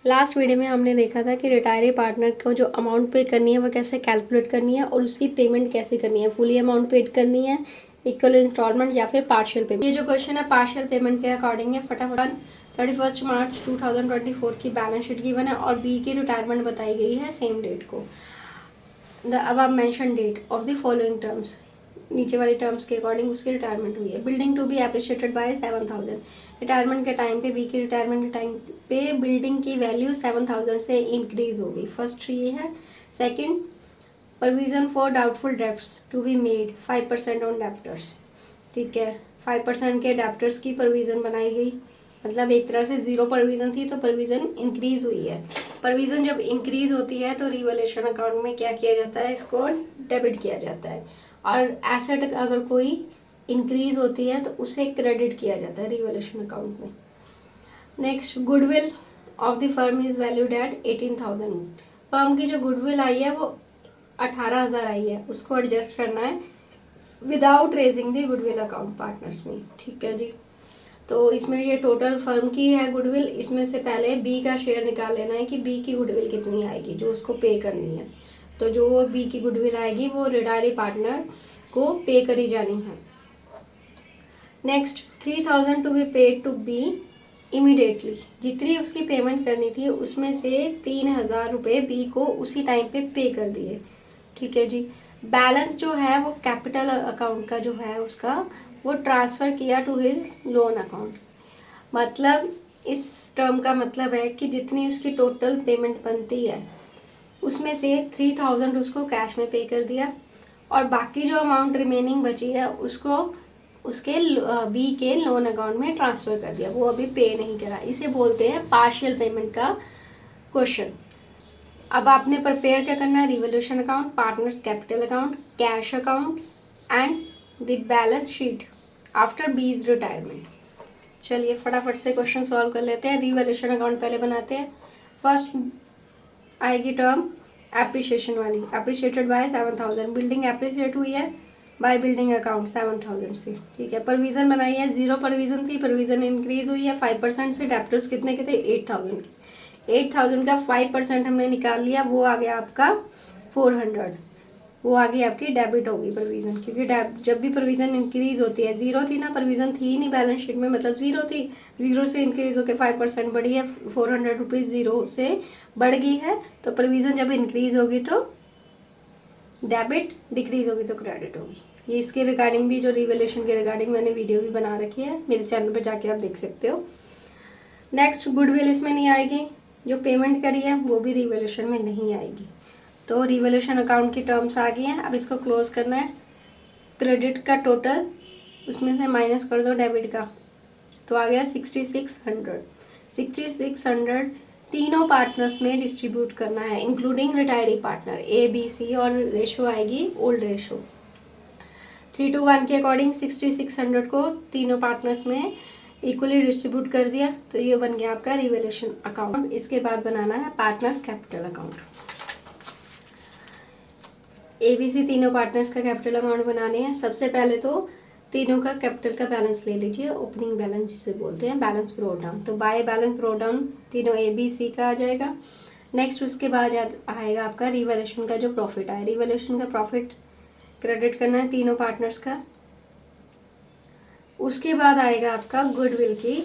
Last video में हमने देखा था कि रिटायरी पार्टनर को जो अमाउंट पे करनी है वो कैसे कैलकुलेट करनी है और उसकी पेमेंट कैसे करनी है, फुली अमाउंट पेड करनी है, इक्वल इंस्टॉलमेंट या फिर पार्शियल पेमेंट। ये जो क्वेश्चन है पार्शियल पेमेंट के अकॉर्डिंग है। फटाफट 31 मार्च 2024 की बैलेंस शीट गिवन है और बी की रिटायरमेंट बताई गई है सेम डेट को। The above mention date of the following terms, नीचे वाली टर्म्स के अकॉर्डिंग उसकी रिटायरमेंट हुई है। Building to be appreciated by 7000। Retirement के टाइम पे, बी की रिटायरमेंट के टाइम पे बिल्डिंग की वैल्यू 7000 से इंक्रीज हो गई। फर्स्ट ये है। Second, provision for doubtful debts to be made 5% on debtors. ठीक है, 5% के डेप्टर्स की प्रोविजन बनाई गई, मतलब एक तरह से जीरो प्रोविजन थी तो प्रोविजन इंक्रीज हुई है। प्रोविजन जब इंक्रीज होती है तो रिवैल्यूएशन अकाउंट में क्या किया जाता है, इसको डेबिट किया जाता है। और एसेट अगर कोई इंक्रीज होती है तो उसे क्रेडिट किया जाता है रिवैल्यूएशन अकाउंट में। Next, goodwill of the firm is valued at 18,000। Firm की जो गुडविल आई है वो 18,000 आई है, उसको एडजस्ट करना है without raising the goodwill account partners में। ठीक है जी, तो इसमें ये टोटल फर्म की है गुडविल, इसमें से पहले बी का शेयर निकाल लेना है कि बी की गुडविल कितनी आएगी जो उसको पे करनी है। तो जो बी की गुडविल आएगी वो रिटायरी पार्टनर को पे करी जानी है। Next, 3,000 to be paid to be immediately. जितनी उसकी पेमेंट करनी थी उसमें से 3,000 रुपये बी को उसी टाइम पे कर दिए। ठीक है जी, बैलेंस जो है वो कैपिटल अकाउंट का जो है उसका वो ट्रांसफ़र किया टू हिज लोन अकाउंट। मतलब इस टर्म का मतलब है कि जितनी उसकी टोटल पेमेंट बनती है उसमें से 3,000 उसको कैश में पे कर दिया और बाकी जो अमाउंट रिमेनिंग बची है उसको उसके बी के लोन अकाउंट में ट्रांसफ़र कर दिया, वो अभी पे नहीं करा। इसे बोलते हैं पार्शियल पेमेंट का क्वेश्चन। अब आपने प्रिपेयर क्या करना है, revolution account, partners capital account, cash account and the balance sheet after बीज रिटायरमेंट। चलिए फटाफट से क्वेश्चन सॉल्व कर लेते हैं। रिवॉल्यूशन अकाउंट पहले बनाते हैं। फर्स्ट आएगी टर्म एप्रिसिएशन वाली, अप्रिशिएटेड बाय 7,000। बिल्डिंग एप्रिशिएट हुई है बाय बिल्डिंग अकाउंट 7,000 से। ठीक है, प्रोविजन बनाई है, जीरो प्रोविजन थी, प्रोविजन इंक्रीज हुई है 5% से। डेप्टर्स कितने के थे, 8,000 के। 8,000 का 5% हमने निकाल लिया, वो आ गया आपका 400। वो आ गई आपकी डेबिट होगी प्रोविजन, क्योंकि जब भी प्रोविजन इंक्रीज होती है, जीरो थी ना प्रोविजन, थी नहीं बैलेंस शीट में, मतलब जीरो थी, जीरो से इंक्रीज होकर 5% बढ़ी है, 400 रुपीज़ जीरो से बढ़ गई है। तो प्रोविजन जब इंक्रीज होगी तो डेबिट, डिक्रीज होगी तो क्रेडिट होगी। ये इसके रिगार्डिंग भी, जो रिवैल्यूएशन के रिगार्डिंग मैंने वीडियो भी बना रखी है, मेरे चैनल पर जाके आप देख सकते हो। नेक्स्ट, गुडविल इसमें नहीं आएगी, जो पेमेंट करी है वो भी रिवैल्यूएशन में नहीं आएगी। तो रिवॉल्यूशन अकाउंट की टर्म्स आ गई हैं, अब इसको क्लोज करना है। क्रेडिट का टोटल उसमें से माइनस कर दो डेबिट का, तो आ गया 6,600। 6,600 तीनों पार्टनर्स में डिस्ट्रीब्यूट करना है, including retiree partner A B C, और रेशो आएगी ओल्ड रेशो 3:1 के अकॉर्डिंग। 6,600 को तीनों पार्टनर्स में इक्वली डिस्ट्रीब्यूट कर दिया, तो ये बन गया आपका रिवॉल्यूशन अकाउंट। इसके बाद बनाना है पार्टनर्स कैपिटल अकाउंट। एबीसी तीनों पार्टनर्स का कैपिटल अकाउंट बनाने हैं। सबसे पहले तो तीनों का कैपिटल का बैलेंस ले लीजिए, ओपनिंग बैलेंस जिसे बोलते हैं, बैलेंस ब्रोट डाउन। तो बाय बैलेंस ब्रोट डाउन तीनों एबीसी का आ जाएगा। नेक्स्ट उसके बाद आएगा आपका रिवैल्यूएशन का जो प्रॉफिट आया, रिवैल्यूएशन का प्रॉफिट क्रेडिट करना है तीनों पार्टनर्स का। उसके बाद आएगा आपका गुडविल की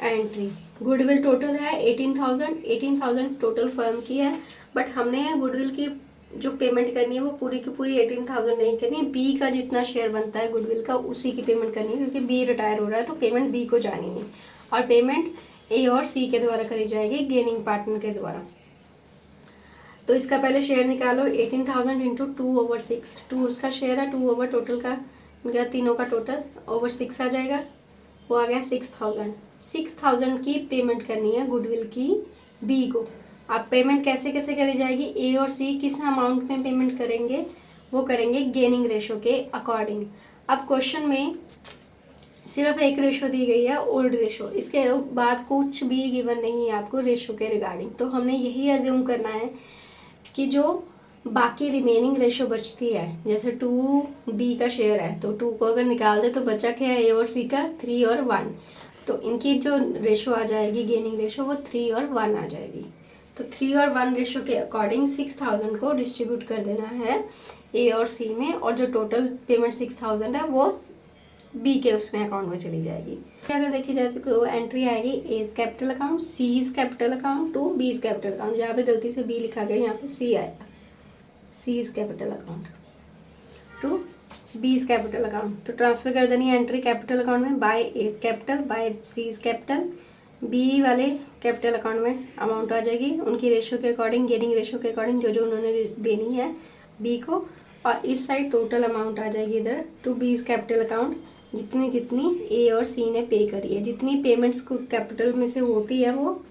एंट्री। गुडविल टोटल है 18,000 टोटल फर्म की है, बट हमने गुडविल की जो पेमेंट करनी है वो पूरी की पूरी 18,000 नहीं करनी है। बी का जितना शेयर बनता है गुडविल का उसी की पेमेंट करनी है, क्योंकि बी रिटायर हो रहा है तो पेमेंट बी को जानी है, और पेमेंट ए और सी के द्वारा करी जाएगी, गेनिंग पार्टनर के द्वारा। तो इसका पहले शेयर निकालो, 18,000 इंटू 2/6। 2 उसका शेयर है, 2 ओवर टोटल का इनका तीनों का टोटल ओवर 6 आ जाएगा, वो आ गया 6,000। 6,000 की पेमेंट करनी है गुडविल की बी को। अब पेमेंट कैसे कैसे करी जाएगी, ए और सी किस अमाउंट में पेमेंट करेंगे, वो करेंगे गेनिंग रेशो के अकॉर्डिंग। अब क्वेश्चन में सिर्फ एक रेशो दी गई है, ओल्ड रेशो, इसके बाद कुछ भी गिवन नहीं है आपको रेशो के रिगार्डिंग। तो हमने यही एज्यूम करना है कि जो बाकी रिमेनिंग रेशो बचती है, जैसे 2 बी का शेयर है तो 2 को अगर निकाल दे तो बचा क्या है, ए और सी का 3 और 1। तो इनकी जो रेशो आ जाएगी गेनिंग रेशो वो 3 और 1 आ जाएगी। तो 3 और 1 रेशो के अकॉर्डिंग 6000 को डिस्ट्रीब्यूट कर देना है ए और सी में, और जो टोटल पेमेंट 6000 है वो बी के उसमें अकाउंट में चली जाएगी। अगर देखी जाए तो एंट्री आएगी A is capital account, C is capital account to B is capital account. यहाँ पे गलती से बी लिखा गया, यहाँ पे सी आएगा, C is capital account to B is capital account. तो ट्रांसफर कर देनी है एंट्री कैपिटल अकाउंट में, by A is capital by C is capital, B वाले कैपिटल अकाउंट में अमाउंट आ जाएगी उनकी रेशो के अकॉर्डिंग, गेनिंग रेशो के अकॉर्डिंग जो जो उन्होंने देनी है बी को। और इस साइड टोटल अमाउंट आ जाएगी इधर to B is capital account, जितनी जितनी ए और सी ने पे करी है। जितनी पेमेंट्स को कैपिटल में से होती है वो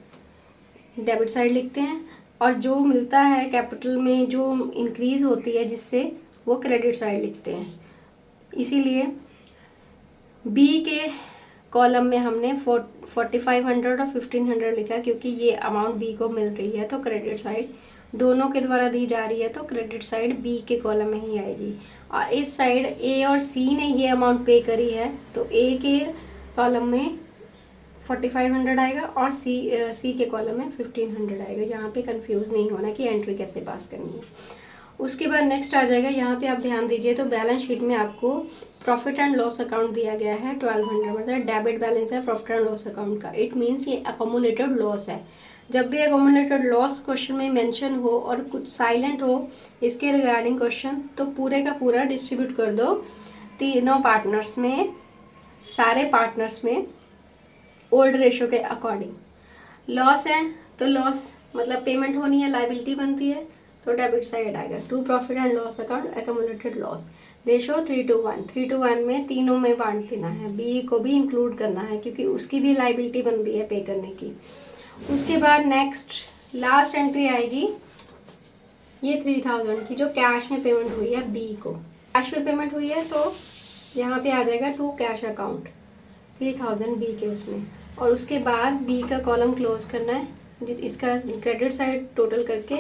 डेबिट साइड लिखते हैं, और जो मिलता है कैपिटल में जो इंक्रीज होती है जिससे वो क्रेडिट साइड लिखते हैं। इसीलिए बी के कॉलम में हमने 4500 और 1500 लिखा, क्योंकि ये अमाउंट बी को मिल रही है तो क्रेडिट साइड दोनों के द्वारा दी जा रही है, तो क्रेडिट साइड बी के कॉलम में ही आएगी। और इस साइड ए और सी ने ये अमाउंट पे करी है तो ए के कॉलम में 4500 आएगा और सी के कॉलम में 1500 आएगा। यहाँ पे कंफ्यूज नहीं होना कि एंट्री कैसे पास करनी है। उसके बाद नेक्स्ट आ जाएगा, यहाँ पे आप ध्यान दीजिए तो बैलेंस शीट में आपको प्रॉफिट एंड लॉस अकाउंट दिया गया है 1200, मतलब डेबिट बैलेंस है प्रॉफिट एंड लॉस अकाउंट का। इट मीन्स ये अकोमुलेटेड लॉस है। जब भी अकोमुलेटेड लॉस क्वेश्चन में मेंशन हो और कुछ साइलेंट हो इसके रिगार्डिंग क्वेश्चन, तो पूरे का पूरा डिस्ट्रीब्यूट कर दो तीनों पार्टनर्स में, सारे पार्टनर्स में ओल्ड रेशो के अकॉर्डिंग। लॉस है तो लॉस मतलब पेमेंट होनी है, लाइबिलिटी बनती है तो डेबिट साइड आएगा to profit and loss account accumulated loss. Ratio 3:1, 3:1 में तीनों में बांट देना है, बी को भी इंक्लूड करना है क्योंकि उसकी भी लाइबिलिटी बन रही है पे करने की। उसके बाद नेक्स्ट लास्ट एंट्री आएगी ये 3000 की जो कैश में पेमेंट हुई है बी को, कैश में पेमेंट हुई है तो यहाँ पे आ जाएगा टू कैश अकाउंट 3000 बी के उसमें। और उसके बाद बी का कॉलम क्लोज करना है, इसका क्रेडिट साइड टोटल करके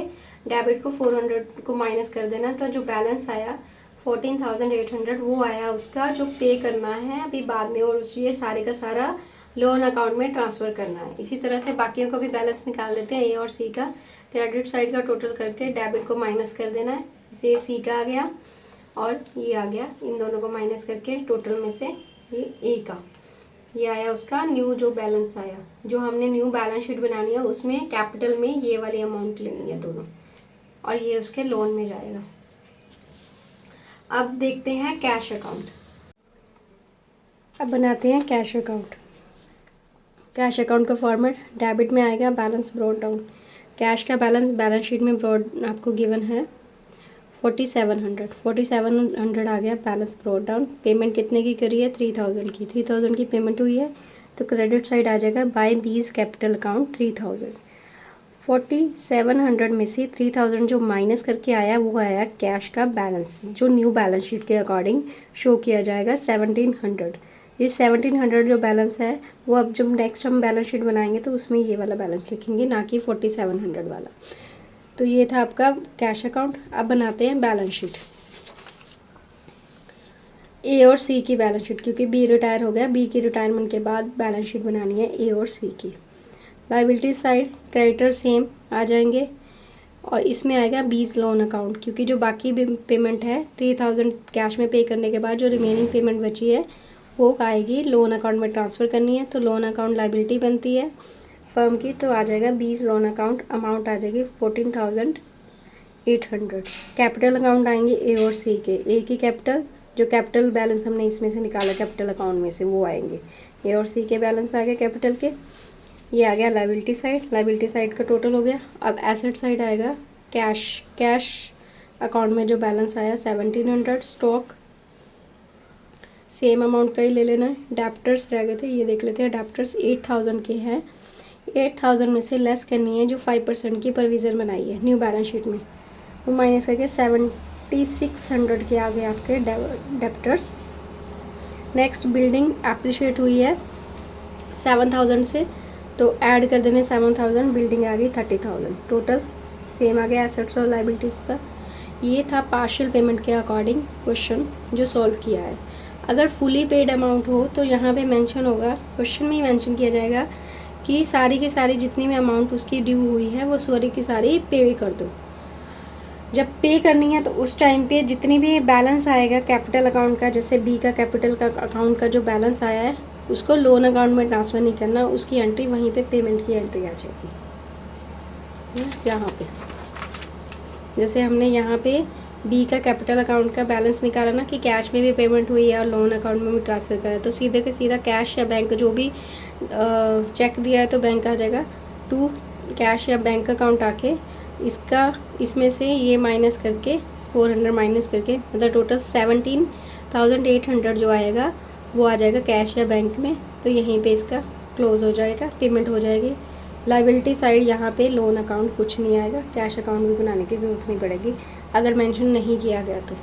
डेबिट को 400 को माइनस कर देना, तो जो बैलेंस आया 14,800 वो आया उसका जो पे करना है अभी बाद में, और ये सारे का सारा लोन अकाउंट में ट्रांसफ़र करना है। इसी तरह से बाकियों का भी बैलेंस निकाल देते हैं। ए और सी का क्रेडिट साइड का टोटल करके डेबिट को माइनस कर देना है, इसे सी का आ गया और ये आ गया, इन दोनों को माइनस करके टोटल में से ये ए का ये आया उसका न्यू जो बैलेंस आया। जो हमने न्यू बैलेंस शीट बनानी है उसमें कैपिटल में ये वाली अमाउंट लेनी है दोनों, और ये उसके लोन में जाएगा। अब देखते हैं कैश अकाउंट। अब बनाते हैं कैश अकाउंट। कैश अकाउंट का फॉर्मेट डेबिट में आएगा बैलेंस ब्रॉट डाउन। कैश का बैलेंस शीट में ब्रॉड आपको गिवन है 4700 आ गया बैलेंस ब्रॉट डाउन। पेमेंट कितने की करी है 3000 की, 3000 की पेमेंट हुई है तो क्रेडिट साइड आ जाएगा बाय बीज कैपिटल अकाउंट 3000। 4700 में से 3000 जो माइनस करके आया वो आया कैश का बैलेंस जो न्यू बैलेंस शीट के अकॉर्डिंग शो किया जाएगा 1700। ये 1700 जो बैलेंस है वो अब जब नेक्स्ट हम बैलेंस शीट बनाएंगे तो उसमें ये वाला बैलेंस लिखेंगे, ना कि 4700 वाला। तो ये था आपका कैश अकाउंट। अब बनाते हैं बैलेंस शीट। ए और सी की बैलेंस शीट, क्योंकि बी रिटायर हो गया, बी की रिटायरमेंट के बाद बैलेंस शीट बनानी है ए और सी की। लाइबिलिटी साइड क्रेडिटर सेम आ जाएंगे और इसमें आएगा बीज लोन अकाउंट, क्योंकि जो बाकी पेमेंट है 3000 कैश में पे करने के बाद जो रिमेनिंग पेमेंट बची है वो आएगी लोन अकाउंट में ट्रांसफ़र करनी है, तो लोन अकाउंट लाइबिलिटी बनती है फर्म की, तो आ जाएगा बीज लोन अकाउंट, अमाउंट आ जाएगी 14,800। कैपिटल अकाउंट आएंगे ए और सी के, ए की कैपिटल जो कैपिटल बैलेंस हमने इसमें से निकाला कैपिटल अकाउंट में से वो आएंगे, ए और सी के बैलेंस आ गए कैपिटल के। ये आ गया लाइबिलिटी साइड का टोटल हो गया। अब एसेट साइड आएगा कैश अकाउंट में जो बैलेंस आया 1700, स्टॉक सेम अमाउंट का ही ले लेना है। डेप्टर्स रह गए थे, ये देख लेते हैं। डेप्टर्स 8000 के हैं, 8000 में से लेस करनी है जो 5% की प्रोविज़न बनाई है न्यू बैलेंस शीट में, वो माइनस करके 7600 के आ गए आपके डेप्टर्स। नेक्स्ट बिल्डिंग एप्रिशिएट हुई है 7000 से, तो ऐड कर देने 7000, बिल्डिंग आ गई 30,000, टोटल सेम आ गया एसेट्स और लाइबिलिटीज़ का। ये था पार्शियल पेमेंट के अकॉर्डिंग क्वेश्चन जो सॉल्व किया है। अगर फुली पेड अमाउंट हो तो यहाँ पे मेंशन होगा, क्वेश्चन में ही मेंशन किया जाएगा कि सारी की सारी जितनी भी अमाउंट उसकी ड्यू हुई है वो सारी की सारी पे कर दो। जब पे करनी है तो उस टाइम पे जितनी भी बैलेंस आएगा कैपिटल अकाउंट का, जैसे बी का कैपिटल का अकाउंट का जो बैलेंस आया है उसको लोन अकाउंट में ट्रांसफ़र नहीं करना, उसकी एंट्री वहीं पे पेमेंट की एंट्री आ जाएगी यहाँ पे। जैसे हमने यहाँ पे बी का कैपिटल अकाउंट का बैलेंस निकाला ना कि कैश में भी पेमेंट हुई है और लोन अकाउंट में भी ट्रांसफ़र करा है, तो सीधे के सीधा कैश या बैंक जो भी चेक दिया है तो बैंक आ जाएगा टू कैश या बैंक अकाउंट आके इसका इसमें से ये माइनस करके 400 माइनस करके मतलब टोटल 17,800 जो आएगा वो आ जाएगा कैश या बैंक में। तो यहीं पे इसका क्लोज़ हो जाएगा, पेमेंट हो जाएगी। लाइबिलिटी साइड यहाँ पे लोन अकाउंट कुछ नहीं आएगा, कैश अकाउंट भी बनाने की ज़रूरत नहीं पड़ेगी अगर मेंशन नहीं किया गया तो।